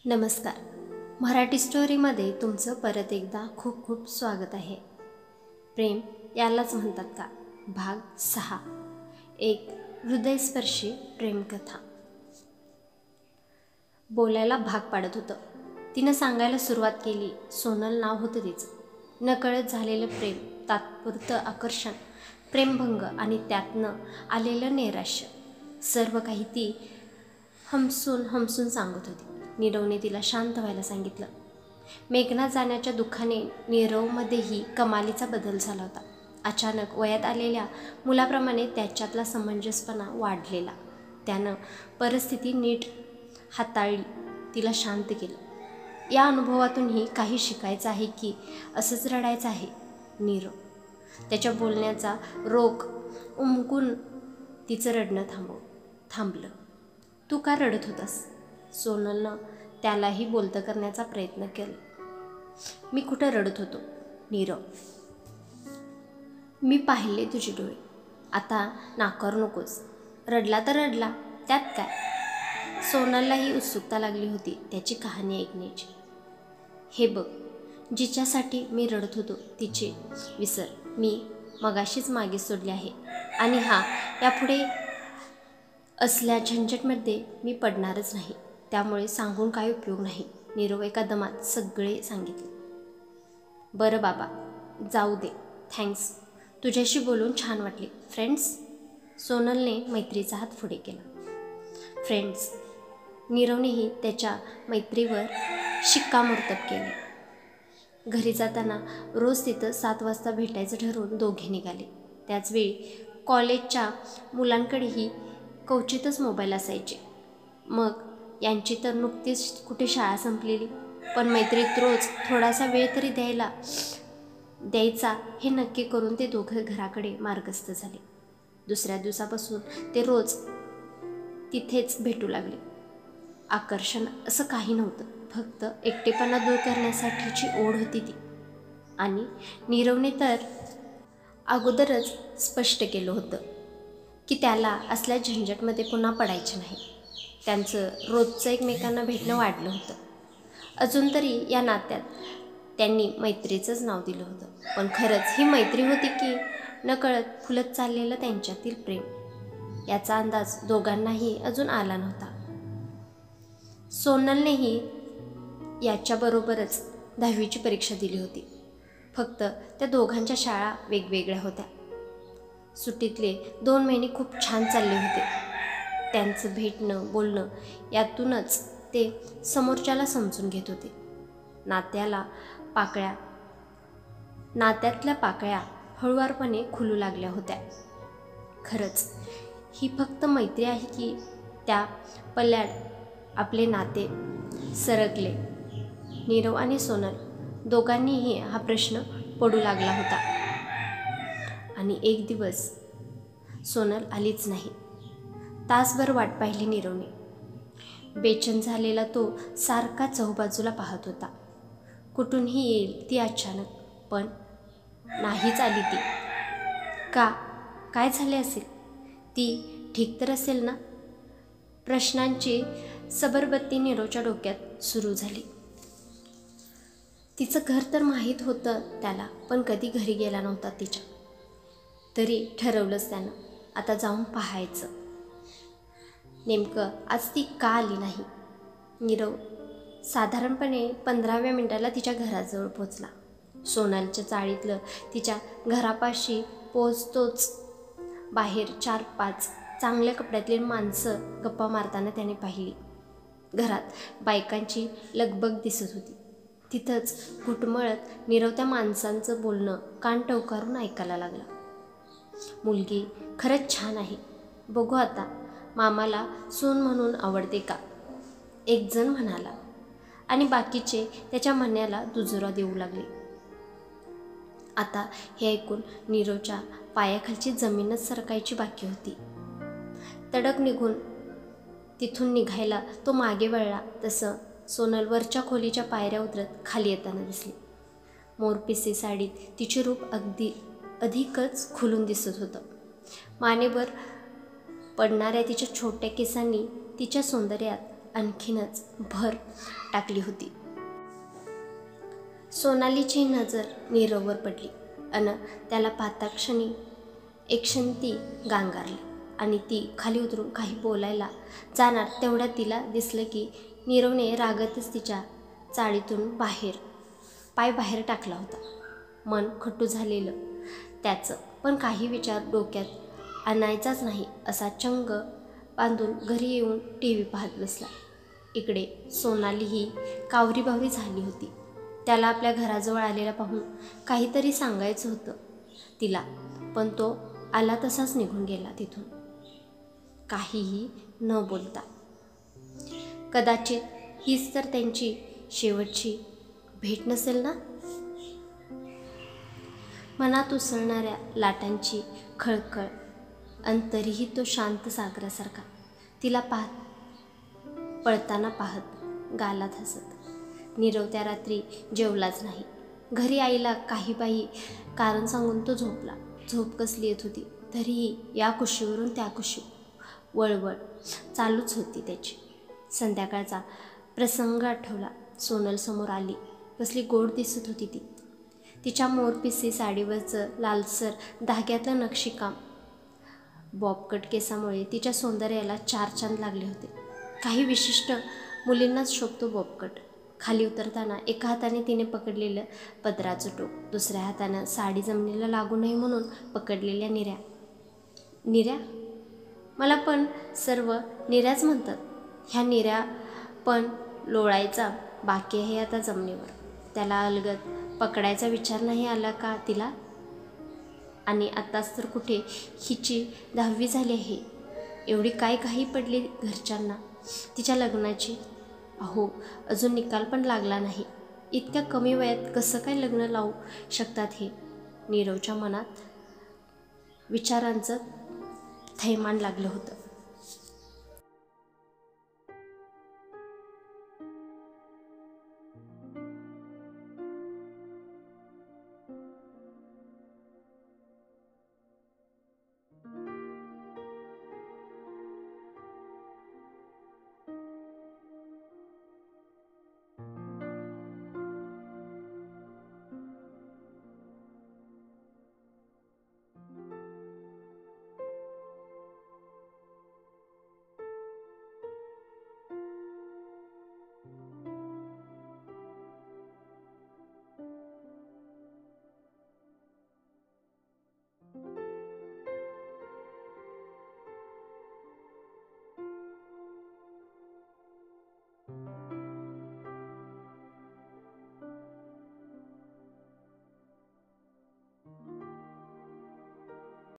नमस्कार. मराठी स्टोरीमध्ये तुमचं परत एकदा खूप खूप स्वागत आहे. प्रेम यालाच म्हणतात का? भाग 6. एक हृदयस्पर्शी प्रेमकथा. बोलायला भाग पाडत होतं. तिनं सांगायला सुरुवात केली. सोनल नाव होतं तिचं. नकळत झालेलं प्रेम, तात्पुरतं आकर्षण, प्रेमभंग आणि त्यातनं आलेलं नैराश्य, सर्व काही ती हमसून सांगत होती. नीरवने तिला शांत व्हायला सांगितलं. मेघना जाण्याच्या दुःखाने नीरवमध्येही कमालीचा बदल झाला होता. अचानक वयात आलेल्या मुलाप्रमाणे त्याच्यातला समंजसपणा वाढलेला. त्यानं परिस्थिती नीट हाताळली, तिला शांत केलं. या अनुभवातूनही काही शिकायचं आहे की असंच रडायचं आहे? नीरव त्याच्या बोलण्याचा रोख उमगून तिचं रडणं थांबलं. तू का रडत होतास? सोनलनं त्यालाही बोलतं करण्याचा प्रयत्न केला. मी कुठं रडत होतो नीरव, मी पाहिले तुझे डोळे. आता नाकारू नकोस. रडला तर रडला, त्यात काय? सोनललाही उत्सुकता लागली होती त्याची कहाणी ऐकण्याची. हे बघ, जिच्यासाठी मी रडत होतो तिचे विसर. मी मगाशीच मागे सोडले आहे आणि यापुढे असल्या झंझटमध्ये मी पडणारच नाही. त्यामुळे सांगून काही उपयोग नाही. नीरव एका दमात सगळे सांगितले. बरं बाबा, जाऊ दे. थँक्स, तुझ्याशी बोलून छान वाटले. फ्रेंड्स? सोनलने मैत्रीचा हात पुढे केला. फ्रेंड्स. नीरवनेही त्याच्या मैत्रीवर शिक्कामोर्तब केले. घरी जाताना रोज तिथं 7 वाजता भेटायचं ठरवून दोघे निघाले. त्याचवेळी कॉलेजच्या मुलांकडेही क्वचितच मोबाईल असायचे. मग यांची तर नुकतीच कुठे शाळा संपलेली, पण मैत्रीत रोज थोडासा वेळ तरी द्यायचा हे नक्की करून ते दोघं घराकडे मार्गस्थ झाले. दुसऱ्या दिवसापासून ते रोज तिथेच भेटू लागले. आकर्षण असं काही नव्हतं, फक्त एकटेपणा दूर करण्यासाठीची ओढ होती ती. आणि नीरवने तर अगोदरच स्पष्ट केलं होतं की त्याला असल्या झंझटमध्ये पुन्हा पडायचे नाही. त्यांचं रोजचं एकमेकांना भेटणं वाढलं होतं. अजून तरी या नात्यात त्यांनी मैत्रीचंच नाव दिलं होतं, पण खरंच ही मैत्री होती की नकळत फुलत चाललेलं त्यांच्यातील प्रेम, याचा अंदाज दोघांनाही अजून आला नव्हता. सोनलनेही याच्याबरोबरच 10वीची परीक्षा दिली होती. फक्त त्या दोघांच्या शाळा वेगवेगळ्या होत्या. सुट्टीतले 2 महिने खूप छान चालले होते. त्यांचं भेटणं बोलणं यातूनच ते समोरच्याला समजून घेत होते. नात्यातल्या पाकळ्या हळुवारपणे खुलू लागल्या होत्या. खरंच ही फक्त मैत्री आहे की त्या पल्याड आपले नाते सरकले? नीरव आणि सोनल दोघांनीही हा प्रश्न पडू लागला होता. आणि एक दिवस सोनल आलीच नाही. तासभर वाट पाहिली नीरवने. बेचैन झालेला तो सारखा चहूबाजूला पाहत होता. कुठूनही येईल ती अचानक, पण नाहीच आली ती. का? काय झाले असेल? ती ठीक तर असेल ना? प्रश्नांची सबरबत्ती नीरवच्या डोक्यात सुरू झाली. तिचं घर तर माहीत होतं त्याला, पण कधी घरी गेला नव्हता तिच्या. तरी ठरवलंच त्यानं, आता जाऊन पाहायचं. नेमकं आज ती का आली नाही? नीरव साधारणपणे 15व्या मिनिटाला तिच्या घराजवळ पोचला. सोनलच्या चाळीतलं तिच्या घरापाशी पोचतोच बाहेर 4-5 चांगल्या कपड्यातली माणसं गप्पा मारताना त्याने पाहिली. घरात बायकांची लगबग दिसत होती. तिथंच घुटमळत नीरव त्या माणसांचं बोलणं कान टवकारून ऐकायला लागला. मुलगी खरंच छान आहे. बघू आता मामाला सून म्हणून आवडते का? एक जण म्हणाला आणि बाकीचे त्याच्या म्हणण्याला दुजोरा देऊ लागले. आता हे ऐकून नीरवच्या पायाखालची जमीनच सरकायची बाकी होती. तडक तिथून निघायला तो मागे वळला तसं सोनल वरच्या खोलीच्या पायऱ्या उतरत खाली येताना दिसली. मोरपिसी साडीत तिचे रूप अधिकच खुलून दिसत होतं. मानेवर पडणाऱ्या तिच्या छोट्या केसांनी तिच्या सौंदर्यात आणखीनच भर टाकली होती. सोनालीची नजर नीरववर पडली अन त्याला पाहता क्षणी एक क्षण ती गांगारली आणि ती खाली उतरून काही बोलायला जाणार तेवढ्यात तिला दिसलं की नीरवने रागातच तिच्या चाळीतून पाय बाहेर टाकला होता. मन खट्टू झालेलं त्याचं, पण काही विचार डोक्यात आणायचाच नाही असा चंग बांधून घरी येऊन TV पाहत बसला. इकडे सोनाली ही कावरीबावरी झाली होती. त्याला आपल्या घराजवळ आलेला पाहून काहीतरी सांगायचं होतं तिला, पण तो आला तसाच निघून गेला तिथून, काहीही न बोलता. कदाचित हीच तर त्यांची शेवटची भेट नसेल ना. मनात उसळणाऱ्या लाटांची खळखळ अन तरीही तो शांत सागरासारखा तिला पळताना पाहत, गालात हसत. नीरव त्या रात्री जेवलाच नाही. घरी आईला काही बाई कारण सांगून तो झोपला. झोप कसली येत होती तरीही या कुशीवरून त्या कुशीवर वळवळ चालूच होती त्याची. संध्याकाळचा प्रसंग आठवला. सोनल समोर आली. कसली गोड दिसत होती ती. तिच्या मोरपिसी साडीवरचं लालसर धाग्यातलं नक्षीकाम, बॉबकट केसामुळे तिच्या सौंदर्याला चार चांद लागले होते. काही विशिष्ट मुलींनाच शोभतो बॉबकट. खाली उतरताना एका हाताने तिने पकडलेलं पदराचं टोक, दुसऱ्या हातानं साडी जमिनीला लागू नये म्हणून पकडलेल्या निऱ्या. मला पण सर्व निऱ्याच म्हणतात. ह्या निऱ्या पण लोळायचा बाकी आहे आता जमिनीवर. त्याला अलगद पकडायचा विचार नाही आला का तिला? आणि आत्ताच तर कुठे हिची 10वी झाली आहे. एवढी काय घाई पडली घरच्यांना तिच्या लग्नाची? अहो, अजून निकाल पण लागला नाही. इतक्या कमी वयात कसं काय लग्न लावू शकतात हे? नीरवच्या मनात विचारांचं थैमान लागलं होतं.